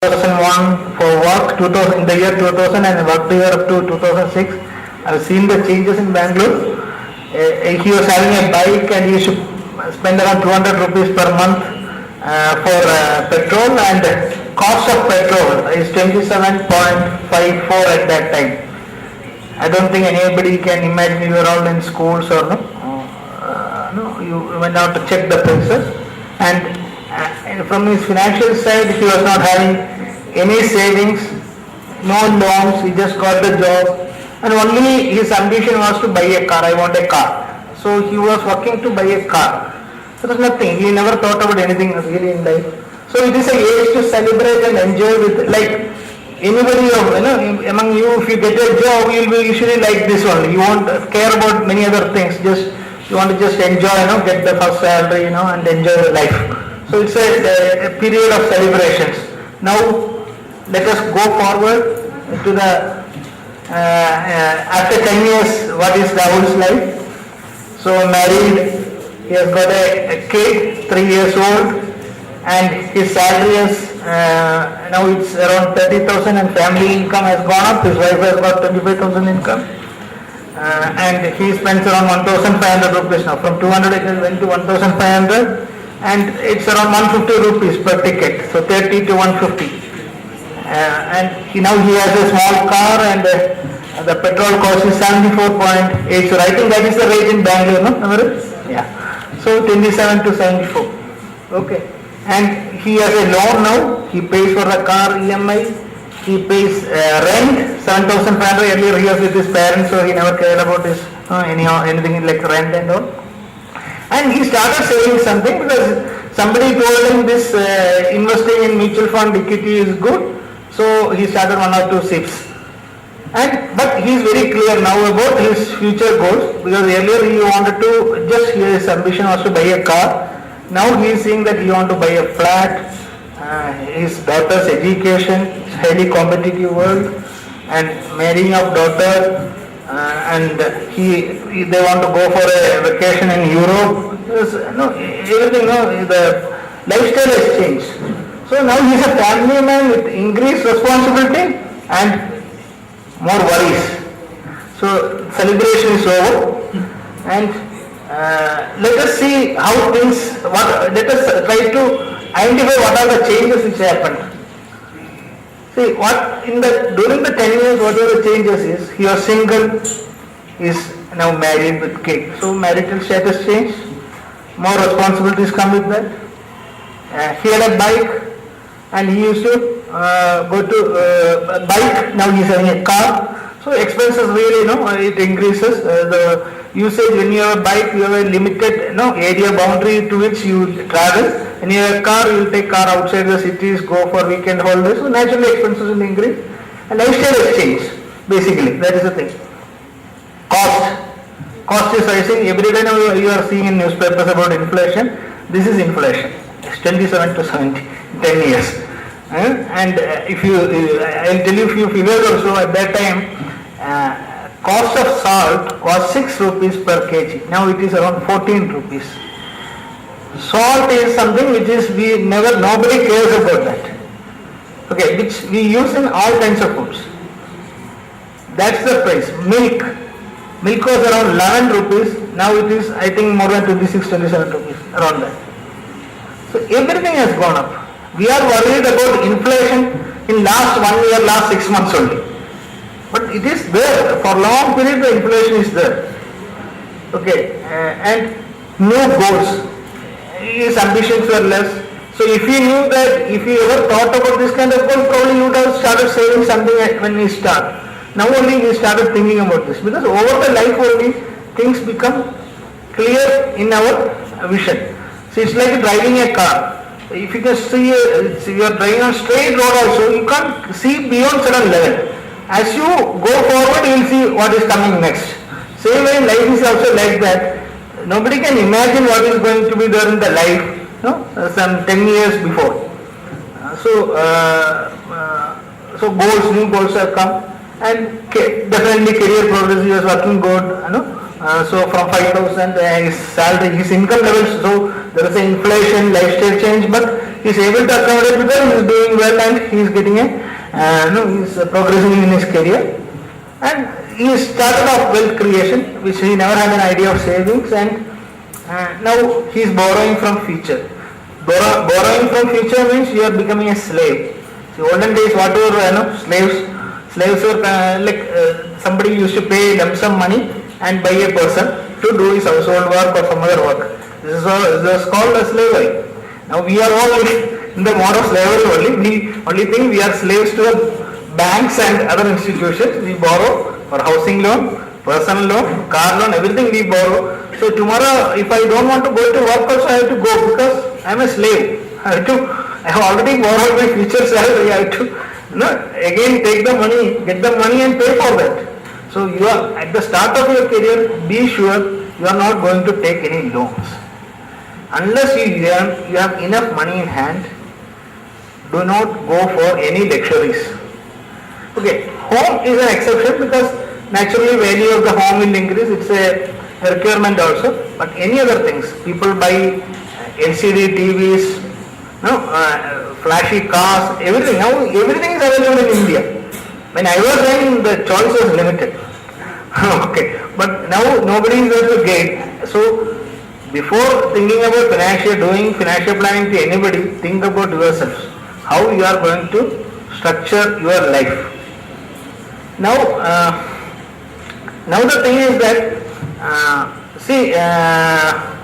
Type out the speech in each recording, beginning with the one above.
2001 for work, 2000 in the year 2000 and worked here up to 2006. I've seen the changes in Bangalore. He was having a bike and he used to spend around 200 rupees per month for petrol, and cost of petrol is 27.54 at that time. I don't think anybody can imagine you are all in schools or no. No, you went out to check the prices, and from his financial side, he was not having any savings, no loans. He just got the job, and only his ambition was to buy a car. I want a car. So he was working to buy a car. There was nothing. He never thought about anything really in life. So it is a age to celebrate and enjoy with, like anybody among you. If you get a job, you will be usually like this one. You won't care about many other things. Just you want to just enjoy, get the first salary, and enjoy the life. So it's a period of celebrations. Now let us go forward to the after 10 years. What is Rahul's life? So married, he has got a kid, 3 years old, and his salary is now it's around 30,000, and family income has gone up. His wife has got 25,000 income. And he spends around 1,500 rupees now. From 200 it went to 1,500, and it's around 150 rupees per ticket. So 30 to 150. And now he has a small car, and the petrol cost is 74.8. So I think that is the rate in Bangalore, no? Yeah. So 27 to 74. Okay. And he has a loan now. He pays for the car EMI. He pays rent 7,500. Earlier he was with his parents, so he never cared about his anything like rent and all. And he started saving something because somebody told him this investing in mutual fund equity is good. So he started 1 or 2 SIPs. But he is very clear now about his future goals, because earlier he wanted to his ambition was to buy a car. Now he is saying that he wants to buy a flat. His daughter's education, it's highly competitive world, and marrying of daughter, and they want to go for a vacation in Europe. Everything, the lifestyle has changed. So now he is a family man with increased responsibility and more worries. So celebration is over, and let us see how things. Let us try to identify what are the changes which happened. See, during the 10 years, what are the changes is, he was single, is now married with kid. So marital status changed, more responsibilities come with that. He had a bike, and he used to go to bike, now he is having a car. So expenses really, it increases. The usage, when you have a bike, you have a limited area boundary to which you travel. When you have a car, you will take car outside the cities, go for weekend holidays. So naturally expenses will increase, and lifestyle has changed. Basically, that is the thing. Cost is rising. Every day now you are seeing in newspapers about inflation. This is inflation. It's 27 to 70 in 10 years. And if you, I'll tell you a few figures also. At that time, cost of salt was 6 rupees per kg. Now it is around 14 rupees. Salt is something which is nobody cares about that. Okay, which we use in all kinds of foods. That's the price. Milk was around 11 rupees. Now it is, I think, more than 26, 27 rupees, around that. So everything has gone up. We are worried about inflation in last 1 year, last 6 months only. But it is there. For long period the inflation is there. Okay, and no goals. His ambitions were less. So if he knew that, if he ever thought about this kind of goal, probably he would have started saving something when he started. Now only he started thinking about this, because over the life only things become clear in our vision. So it's like driving a car. If you can see, you are driving on straight road also, you can't see beyond certain level. As you go forward, you will see what is coming next. Same way life is also like that. Nobody can imagine what is going to be there in the life, some 10 years before. So new goals have come, and definitely career progress. He was working good, so from 5,000, his salary, his income levels. So there is an inflation, lifestyle change, but he is able to accommodate because he is doing well and he is getting he is progressing in his career. And he started off wealth creation, which he never had an idea of savings, and now he is borrowing from future. Borrowing from future means you are becoming a slave. The olden days, whatever slaves were somebody used to pay lump sum money and buy a person to do his household work or some other work. This is called a slavery. Now we are all in the mode of slavery only. The only thing, we are slaves to the banks and other institutions. We borrow for housing loan, personal loan, car loan, everything we borrow. So tomorrow, if I don't want to go to work also, I have to go because I am a slave. I have already borrowed my future salary. I have to again take the money, get the money and pay for that. So you are at the start of your career, be sure you are not going to take any loans. Unless you have enough money in hand, do not go for any luxuries. Okay, home is an exception because naturally value of the home will increase. It's a requirement also. But any other things, people buy LCD TVs, flashy cars, everything. Now everything is available in India. When I was young, the choice was limited. Okay, but now nobody is able to get. So before thinking about financial planning to anybody, think about yourselves. How you are going to structure your life. Now the thing is that,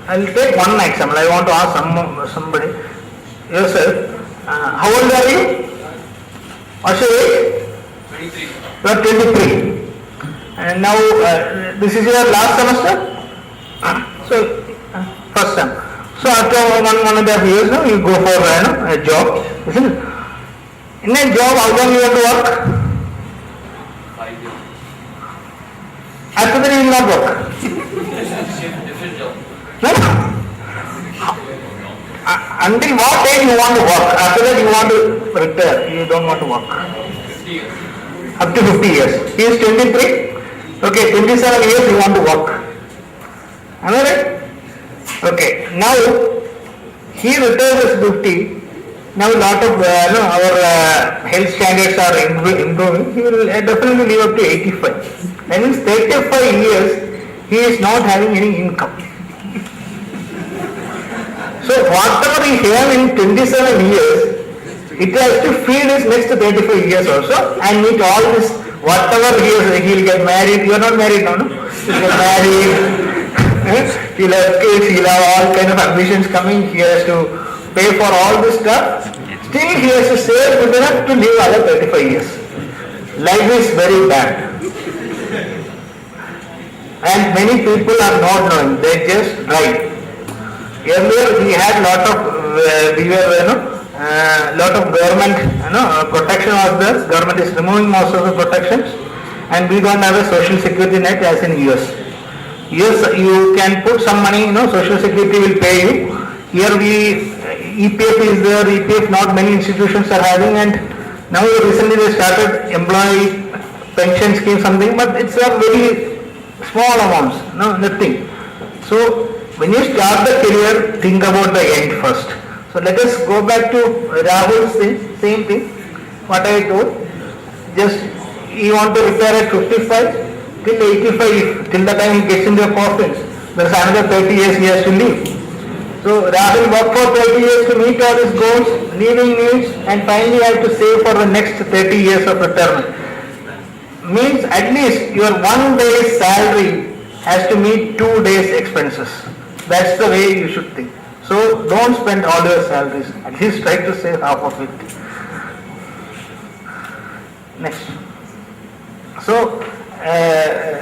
I'll take one example. I want to ask somebody, yourself, how old are you? What's your age? 23. You are 23. And now this is your last semester? So first time. So after 1.5 years, you go for a job. Isn't it? In a job, how long you want to work? 5 years. After that you will not work. Different job. No? Until what age you want to work? After that you want to retire. You don't want to work. 50 years. Up to 50 years. He is 23. Okay, 27 years you want to work. Am I right? Okay, now he retires at 50. Now a lot of our health standards are improving. He will definitely live up to 85. That means 35 years he is not having any income. So whatever he has in 27 years, it has to feed his next 35 years also and meet all this. Whatever he will get married. You are not married now, no? He will get married. He'll have kids. He'll have all kind of ambitions coming. He has to pay for all this stuff. Still he has to save good enough to live another 35 years. Life is very bad. And many people are not knowing. They just drive. Earlier we had lot of government protection was there. Government is removing most of the protections, and we don't have a social security net as in US. US you can put some money, social security will pay you. Here EPF is there. EPF not many institutions are having, and now recently they started employee pension scheme something, but it's a very small amounts, nothing. So when you start the career, think about the end first. So let us go back to Rahul's thing, same thing, what I told. Just you want to retire at 55 till 85, till the time he gets into a coffins. There's another 30 years he has to live. So Rahul worked for 30 years to meet all his goals, living needs, and finally have to save for the next 30 years of retirement. Means at least your 1 day's salary has to meet 2 days expenses. That's the way you should think. So don't spend all your salaries. At least try to save half of it. Next. So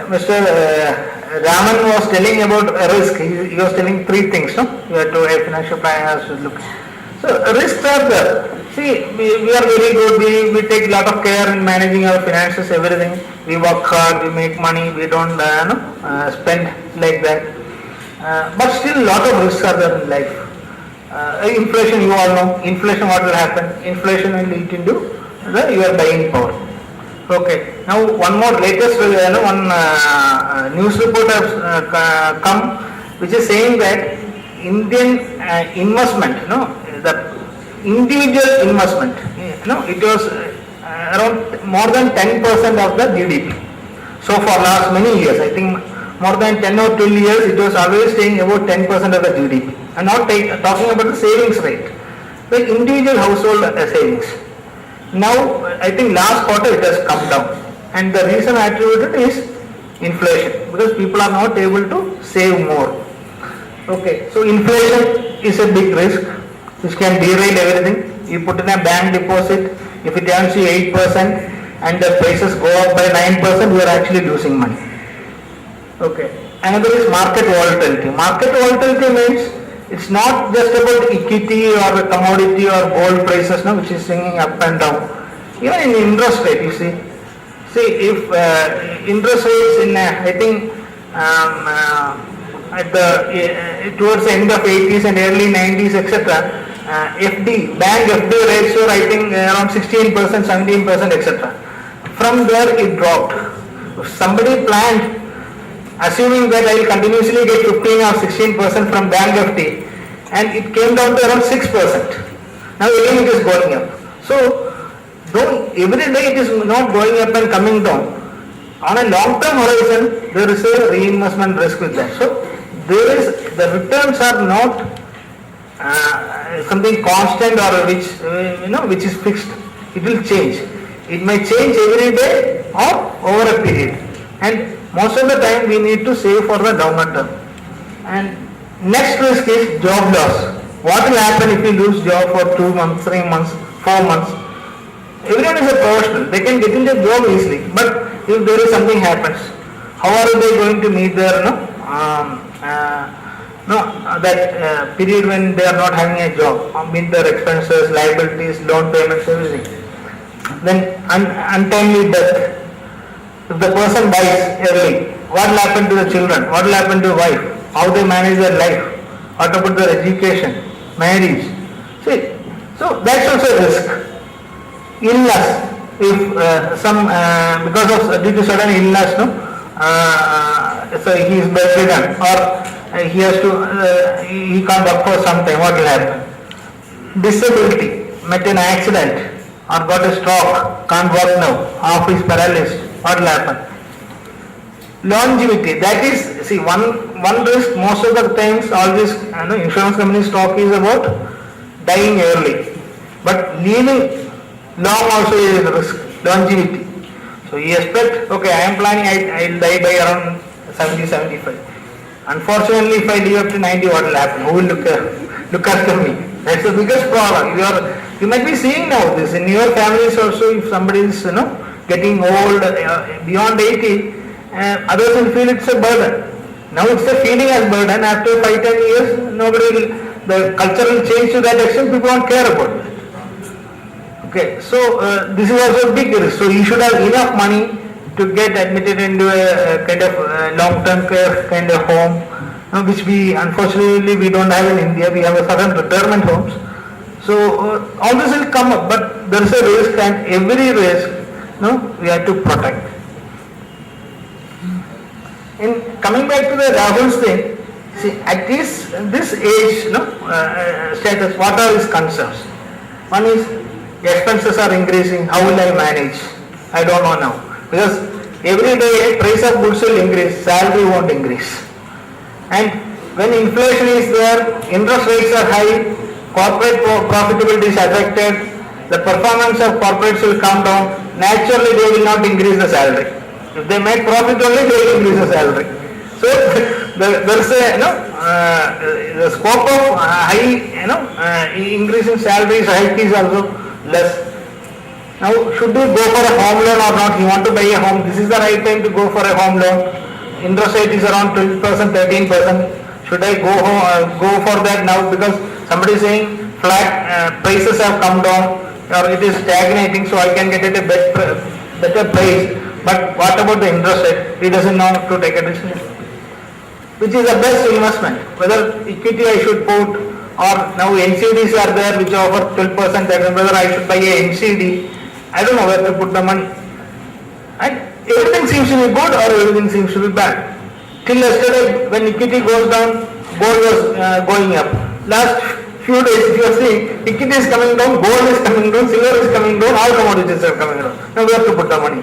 Mr. Raman was telling about risk. He was telling 3 things. No? You have to a financial planner has to look. So risks are there. See, we are very good. We take a lot of care in managing our finances, everything. We work hard. We make money. We don't spend like that. But still, a lot of risks are there in life. Inflation, you all know. Inflation, what will happen? Inflation will eat into your buying power. Okay. Now, one more latest, one news report has come, which is saying that Indian investment, the individual investment, it was around more than 10% of the GDP. So for last many years, I think more than 10 or 12 years, it was always staying about 10% of the GDP. And not talking about the savings rate, the individual household savings. Now, I think last quarter it has come down, and the reason attributed is inflation, because people are not able to save more. Okay, so inflation is a big risk which can derail everything. You put in a bank deposit, if it earns you 8% and the prices go up by 9%, you are actually losing money. Okay, another is market volatility. Market volatility means it's not just about equity or commodity or gold prices, no, which is swinging up and down. Even in interest rate, you see. See, if interest rates in, I think, at the towards the end of 80s and early 90s, etc., bank FD rates were, I think, around 16%, 17%, etc. From there, it dropped. If somebody planned, assuming that I will continuously get 15 or 16% from bank FD, and it came down to around 6%. Now again it is going up. So, though every day it is not going up and coming down, on a long-term horizon, there is a reinvestment risk with that. So, the returns are not something constant or which is fixed. It will change. It may change every day or over a period. And most of the time we need to save for the longer term. And next risk is job loss. What will happen if you lose job for 2 months, 3 months, 4 months? Everyone is a professional. They can get into a job easily. But if there is something happens, how are they going to meet their that period when they are not having a job, meet their expenses, liabilities, loan payments, everything. Then untimely death. If the person dies early, what will happen to the children? What will happen to the wife? How they manage their life? What about their education, marriage? See, so that's also a risk. Illness. If because of due to sudden illness, so he is bedridden or he has to he can't work for some time. What will happen? Disability. Met an accident or got a stroke, can't work now. Half is paralyzed. What will happen? Longevity. That is, see, one risk most of the times always insurance companies talk is about dying early, but living long also is a risk. Longevity. So you expect, okay, I am planning I will die by around 70, 75. Unfortunately, if I live up to 90, what will happen? Who will look after me? That's the biggest problem. You might be seeing now this in your families also. If somebody is getting old beyond 80, others will feel it's a burden. Now it's a feeling as burden. After 5-10 years, the culture will change to that extent. People won't care about it. Okay, so this is also a big risk. So you should have enough money to get admitted into a kind of long-term care kind of home, which we unfortunately we don't have in India. We have a certain retirement homes. So all this will come up, but there is a risk, and every risk, we have to protect. In coming back to the Rahul's thing, see, at this age, status, what are his concerns? One is expenses are increasing. How will I manage? I don't know now. Because every day price of goods will increase, salary won't increase. And when inflation is there, interest rates are high, corporate profitability is affected, the performance of corporates will come down, naturally they will not increase the salary. If they make profit only, they will increase the salary. So there is the scope of high, increase in salaries, hike is also less. Now, should we go for a home loan or not? You want to buy a home, this is the right time to go for a home loan. Interest rate is around 12%, 13%. Should I go for that now? Because somebody is saying flat prices have come down or it is stagnating, so I can get it a better price. But what about the interest rate? He doesn't know to take a decision. Which is the best investment? Whether equity I should put, or now NCDs are there which offer 12%, whether I should buy a NCD. I don't know where to put the money. And everything seems to be good or everything seems to be bad. Till yesterday, when equity goes down, gold was going up. Last few days, if you are seeing, equity is coming down, gold is coming down, silver is coming down, all commodities are coming down. Now we have to put the money.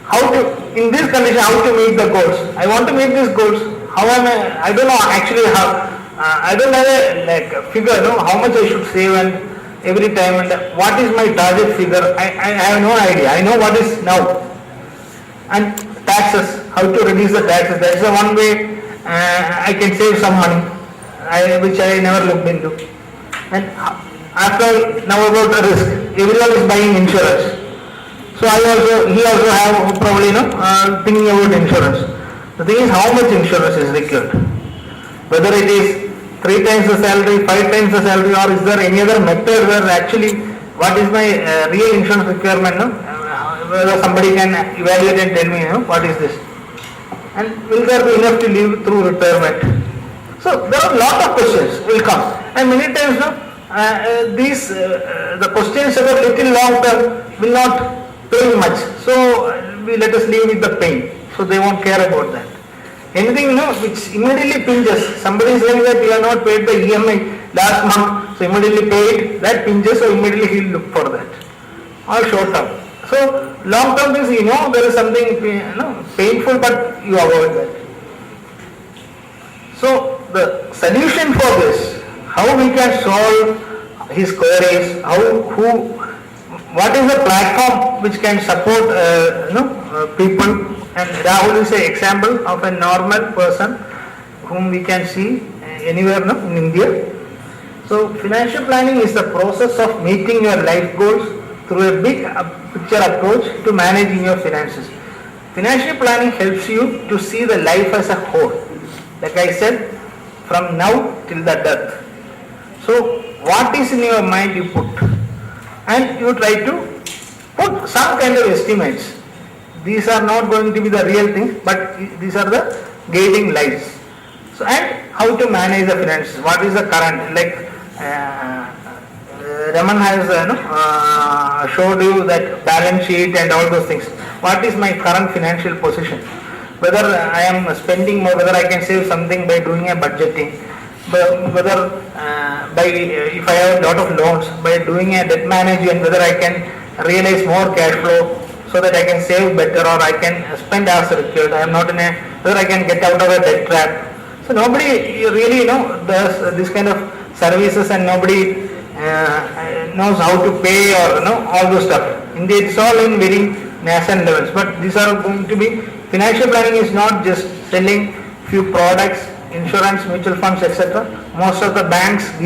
How to, in this condition, how to meet the goals? I want to meet these goals. How am I don't know actually how, I don't have a like a figure, no, how much I should save and every time and what is my target figure. I have no idea. I know what is now. And taxes, how to reduce the taxes. That is the one way I can save some money, which I never looked into. And after now about the risk, everyone is buying insurance. So he also have probably thinking about insurance. The thing is how much insurance is required. Whether it is 3 times the salary, 5 times the salary, or is there any other method where actually what is my real insurance requirement? No? Whether somebody can evaluate and tell me what is this. And will there be enough to live through retirement? So there are a lot of questions will come. And many times the questions about little long term will not pay much. So let us live with the pain. So they won't care about that. Anything which immediately pinches. Somebody is saying that you have not paid the EMI last month, so immediately pay it. That pinches, so immediately he will look for that. Or short term. So long term things, there is something painful, but you avoid that. So the solution for this, how we can solve his queries, what is the platform which can support people, and Rahul is an example of a normal person whom we can see anywhere in India. So financial planning is the process of meeting your life goals through a big picture approach to managing your finances. Financial planning helps you to see the life as a whole. Like I said, from now till the death. So what is in your mind you put, and you try to put some kind of estimates. These are not going to be the real things, but these are the guiding lights. So, and how to manage the finances. What is the current, like Raman has showed you that balance sheet and all those things. What is my current financial position? Whether I am spending more, whether I can save something by doing a budgeting, whether if I have a lot of loans, by doing a debt management, whether I can realize more cash flow so that I can save better, or I can spend as required. I am not whether I can get out of a debt trap. So nobody really does this kind of services, and nobody knows how to pay or all those stuff. Indeed, it's all in very nascent levels. But these are going to be, financial planning is not just selling few products, insurance, mutual funds, etc. Most of the banks